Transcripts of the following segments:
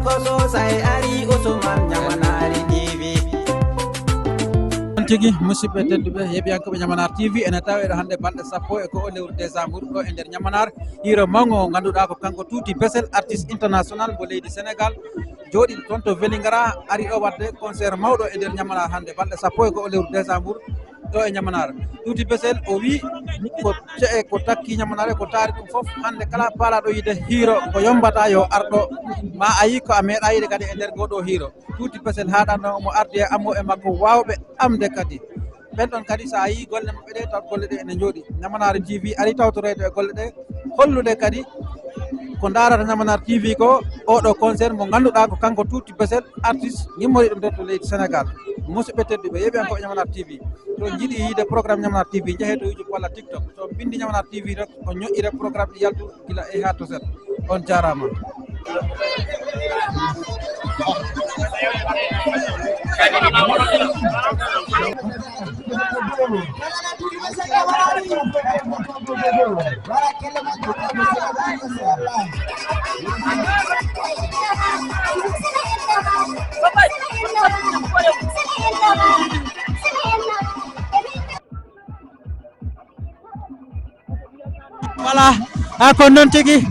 koso say ari Ousmane Ñamanari TV. Tigi musidɓe tedduɓe heɓiyankoɓe Ñamanar TV ene taweɗo hande balɗe sappo e ko o lewru décembre ɗo e nder Ñamanar hiiro mawgo ganduɗa ko kanko Tuuti Besel artiste international mo leydi Sénégal jooɗi toon to Vélingara ari ɗo wadde concert mawɗo e nder Ñamanar hande balɗe sappo e ko o lewru décembre ɗo e Ñamanar. Tuuti Besel o wi ko ce'e ko takki Ñamanar e ko taari ɗum foof hande kala paalaɗo yide hiiro ko yombata yo arɗo ma a yi ko a meeɗa yiide kadi e nder goɗo hiiro. Tuuti Besel haɗanno omo ardi e ammo e makko wawɓe amde kadi ɓen ɗon kadi sa yi golle maɓɓe ɗe taw golle ɗe ene jooɗi. Ñamanar TV ari tawtorede e golle ɗe hollude kadi ko darata Ñamanar TV ko oɗo concert mo ganduɗa ko kanko Tuuti Besel artiste gimmori ɗum nder to leydi Sénégal. Musidɓe tedduɓe yeɓiyankoɓe Ñamanar TV to jiiɗi yiide programme Ñamanar TV jeehe to YouTube walla TikTok so bindi Ñamanar TV rek o ñoƴƴire programme ɗi yaltu gila e ha to set. On jarama. Voilà, ko non tigi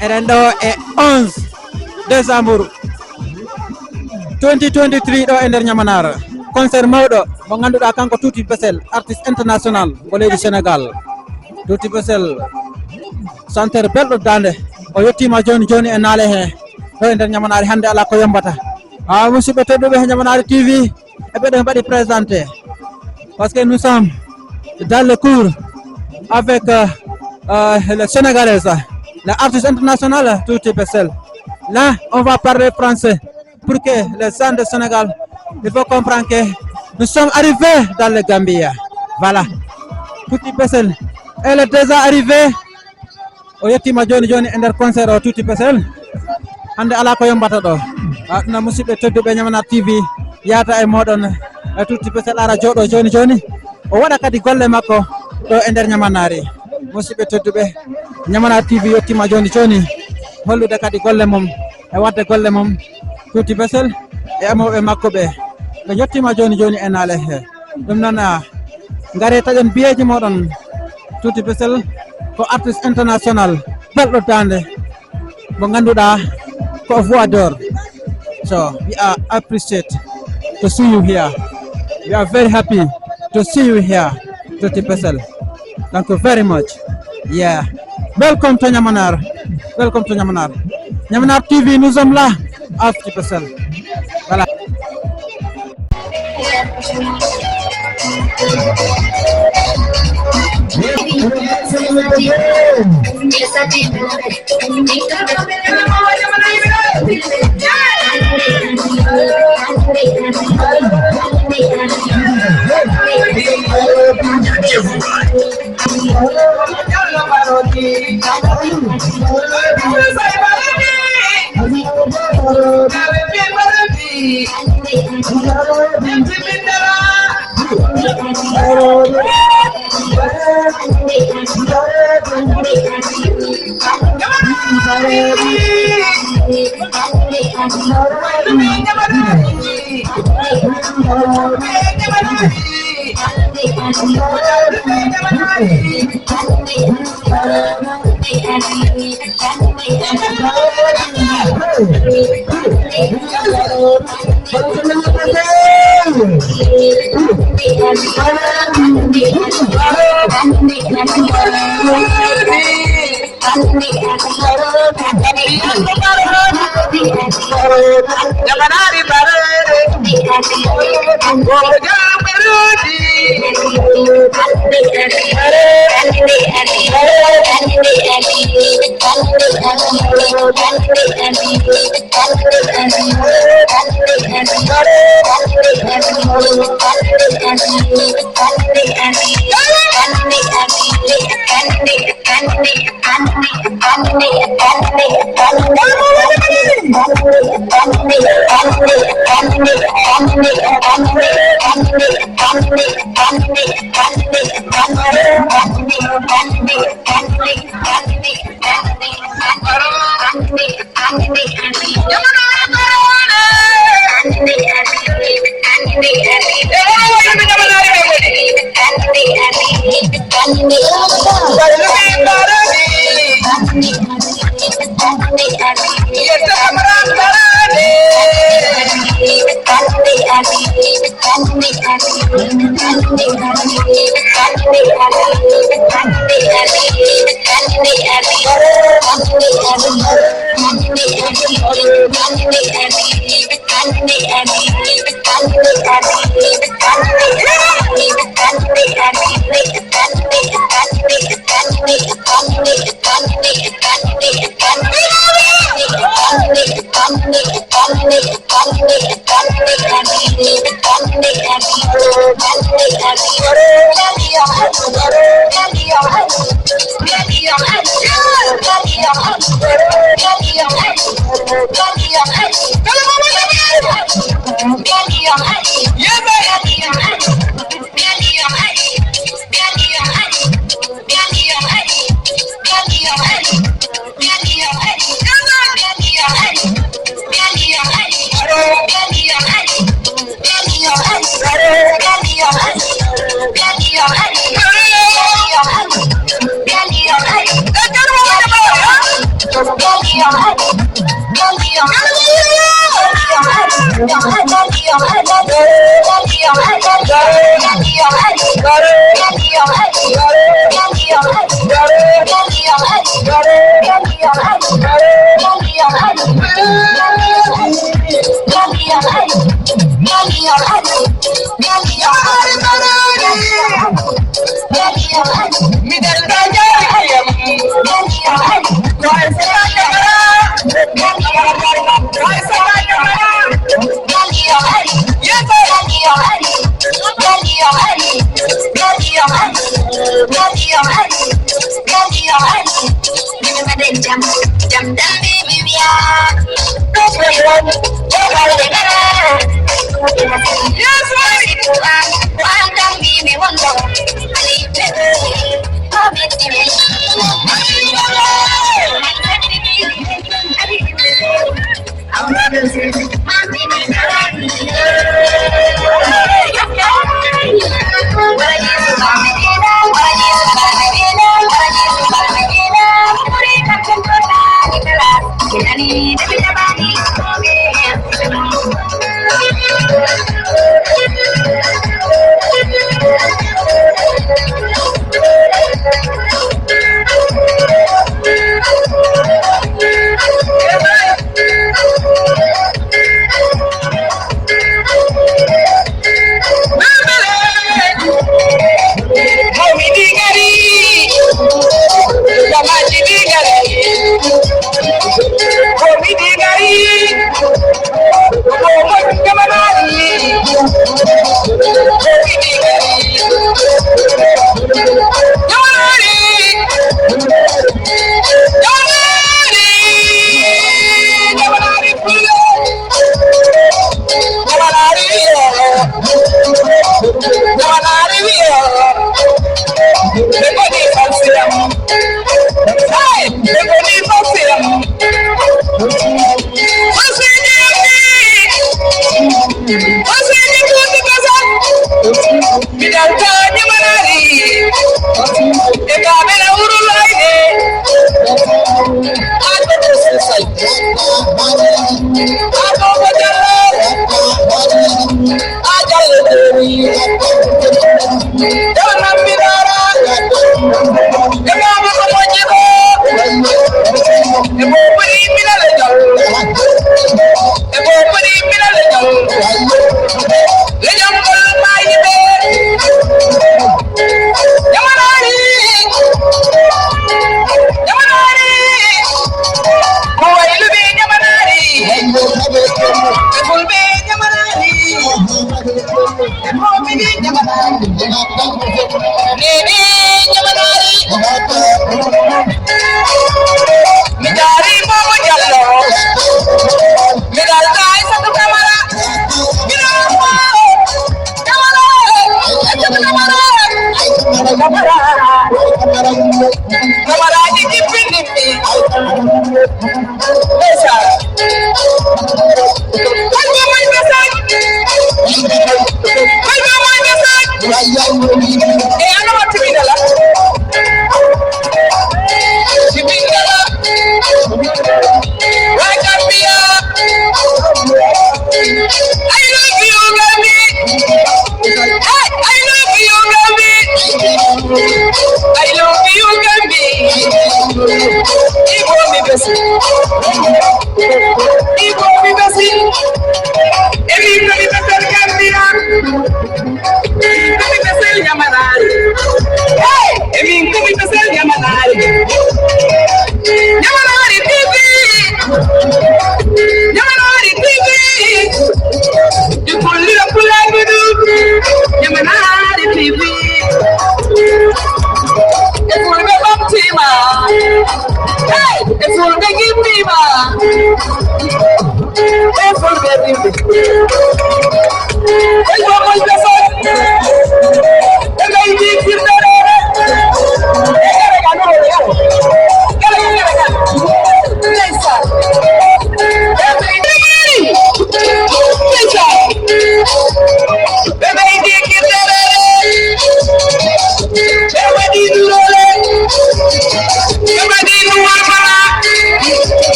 eɗen ɗo e 11 décembre 2023 ɗo e nder Ñamanar concert mawɗo mo ganduɗa kanko Tuuti Besel artiste international mo leydi Sénégal. Tuuti Besel santere belɗo dande o yettima joni joni e naale he ɗo e nder Ñamanar hande ala ko yombata. Musidɓe tedduɓe Ñamanar TV e ɓeɗo mbaɗi présenté parce que nous sommes dans le cours avec le Sénégalais, l'artiste international Tuuti Besel. Là, on va parler français pour que les gens de Sénégal, il faut comprendre que nous sommes arrivés dans le Gambie. Voilà. Tuuti Besel, elle est déjà arrivée. O yettima joni joni e nder concert o Tuuti Besel. Hande ala ko yombata ɗo. Na musidɓe tedduɓe Ñamanar TV yata e moɗon Tuuti Besel ara jooɗo joni joni. O waɗa kadi golle makko ɗo e nder Ñamanari. Musidɓe tedduɓe Ñamanar TV yettima joni joni hollude kadi golle mum e wadde golle mum Tuuti Besel e amoɓe makko ɓe yettima joni joni e naale he. Ɗum noon ngare taƴen biyeji moɗon. Tuuti Besel ko artiste international belɗo dande mo ganduɗa ko voix d'or. So we are appreciate to see you here. We are very happy to see you here, Tuuti Besel. Thank you very much. Yeah. Welcome to Ñamanar. Welcome to Ñamanar. Ñamanar TV, nous sommes là. Tuuti Besel. Voilà. Come on,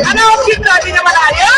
Ano kita di naman ayo?